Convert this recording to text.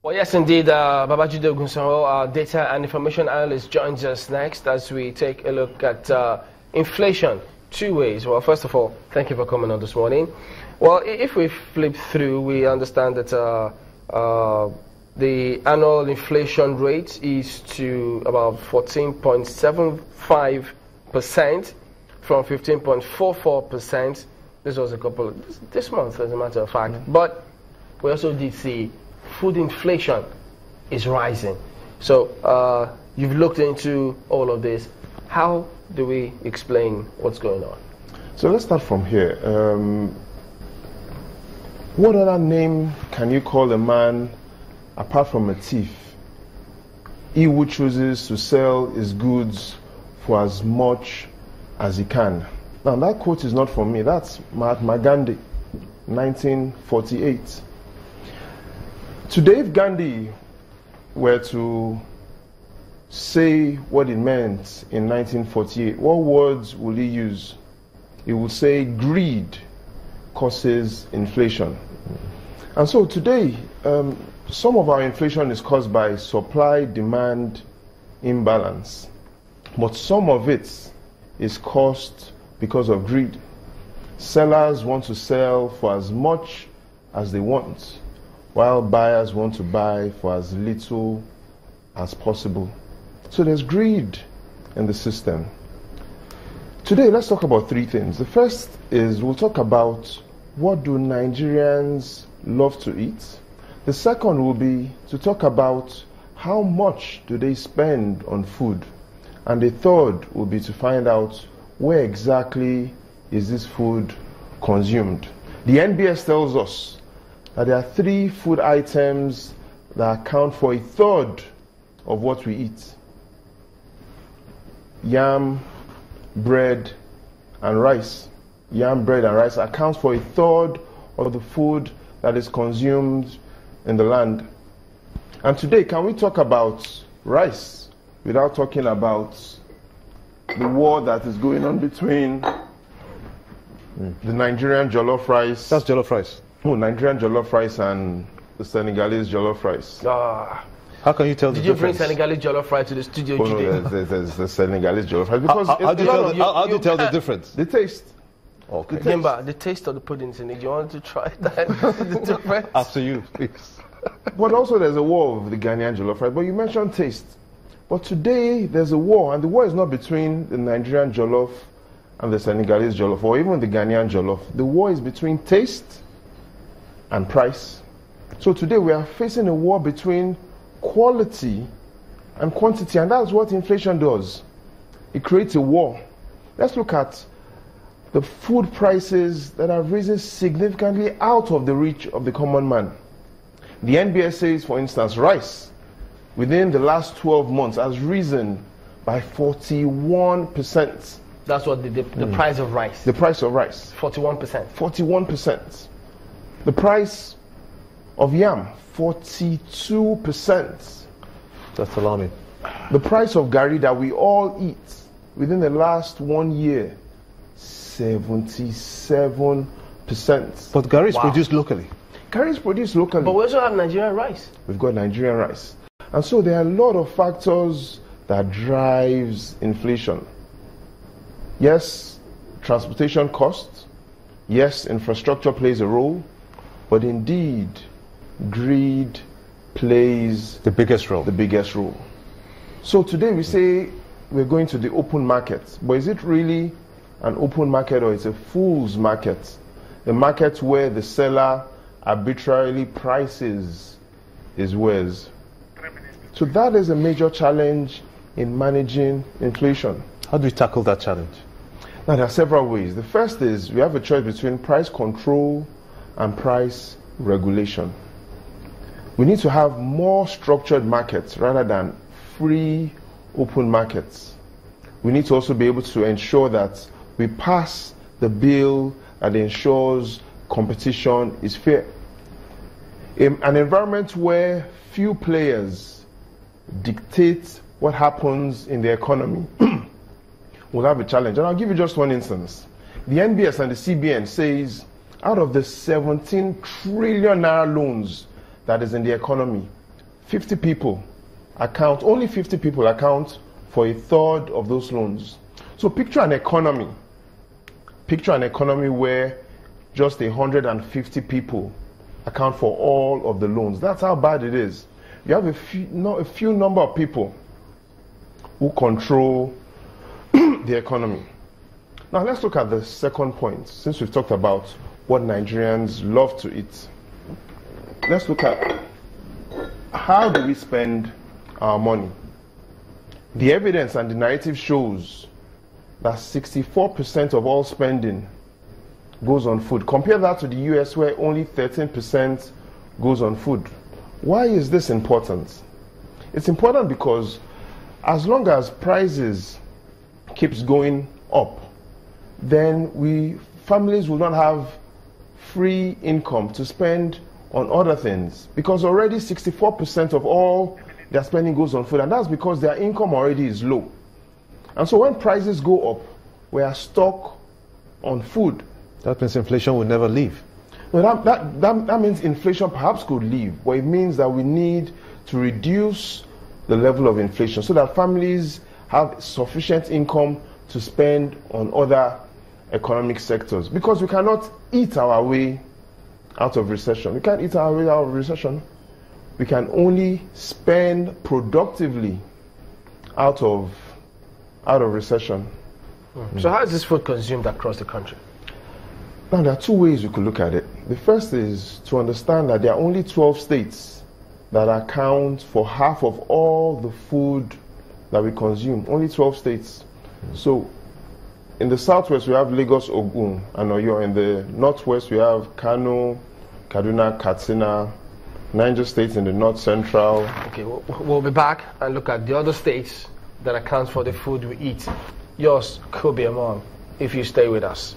Well, yes, indeed. Babajide Ogunsanwo, our data and information analyst, joins us next as we take a look at inflation two ways. Well, first of all, thank you for coming on this morning. Well, if we flip through, we understand that the annual inflation rate is to about 14.75% from 15.44%. This was this month, as a matter of fact. But we also did see food inflation is rising. So you've looked into all of this. How do we explain what's going on? So let's start from here. What other name can you call a man apart from a thief? He who chooses to sell his goods for as much as he can. Now that quote is not from me. That's Mahatma Gandhi, 1948. Today, if Gandhi were to say what it meant in 1948, what words would he use? He would say greed causes inflation. And so today, some of our inflation is caused by supply-demand imbalance, but some of it is caused because of greed. Sellers want to sell for as much as they want, while buyers want to buy for as little as possible. So there's greed in the system. Today, let's talk about three things. The first is we'll talk about what do Nigerians love to eat. The second will be to talk about how much do they spend on food. And the third will be to find out where exactly is this food consumed. The NBS tells us that there are three food items that account for a third of what we eat. Yam, bread, and rice. Yam, bread, and rice accounts for a third of the food that is consumed in the land. And today, can we talk about rice without talking about the war that is going on between the Nigerian jollof rice? That's jollof rice. Oh, Nigerian jollof rice and the Senegalese jollof rice. How can you tell the difference? Did you bring Senegalese jollof rice to the studio today? No, there's the Senegalese jollof rice. Because how do you tell the difference? The taste. Okay. Remember, the taste of the puddings in it. Do you want to try that? The difference? After you, please. But also there's a war of the Ghanaian jollof rice. But you mentioned taste. But today there's a war, and the war is not between the Nigerian jollof and the Senegalese jollof, or even the Ghanaian jollof. The war is between taste and price. So today we are facing a war between quality and quantity, and that's what inflation does. It creates a war. Let's look at the food prices that have risen significantly out of the reach of the common man. The NBS says, for instance, rice within the last 12 months has risen by 41%. That's what the price of rice. The price of rice. 41%. 41%. The price of yam, 42%. That's alarming. The price of gari that we all eat within the last 1 year, 77%. But gari is produced locally. Gari is produced locally. But we also have Nigerian rice. We've got Nigerian rice. And so there are a lot of factors that drives inflation. Yes, transportation costs. Yes, infrastructure plays a role. But indeed, greed plays the biggest role. The biggest role. So today we say we're going to the open market. But is it really an open market, or it's a fool's market? A market where the seller arbitrarily prices his wares. So that is a major challenge in managing inflation. How do we tackle that challenge? Now there are several ways. The first is we have a choice between price control and price regulation. We need to have more structured markets rather than free open markets. We need to also be able to ensure that we pass the bill that ensures competition is fair. In an environment where few players dictate what happens in the economy, we'll have a challenge. And I'll give you just one instance. The NBS and the CBN says out of the 17 trillion naira loans that is in the economy, 50 people account, only 50 people account for a third of those loans. So picture an economy where just 150 people account for all of the loans. That's how bad it is. You have a few number of people who control the economy. Now let's look at the second point. Since we've talked about what Nigerians love to eat, let's look at how do we spend our money. The evidence and the narrative shows that 64% of all spending goes on food. Compare that to the US, where only 13% goes on food. Why is this important? It's important because as long as prices keeps going up, then families will not have free income to spend on other things, because already 64% of all their spending goes on food, and that's because their income already is low. And so when prices go up, we are stuck on food. That means inflation will never leave. No, that means inflation perhaps could leave, but it means that we need to reduce the level of inflation so that families have sufficient income to spend on other economic sectors. Because we cannot eat our way out of recession. We can't eat our way out of recession. We can only spend productively out of recession. So how is this food consumed across the country? Now, there are two ways you could look at it. The first is to understand that there are only 12 states that account for half of all the food that we consume. Only 12 states. So, in the southwest, we have Lagos, Ogun, and Oyo. In the northwest, we have Kano, Kaduna, Katsina, Niger states in the north central. Okay, we'll be back and look at the other states that account for the food we eat. Yours could be among, if you stay with us.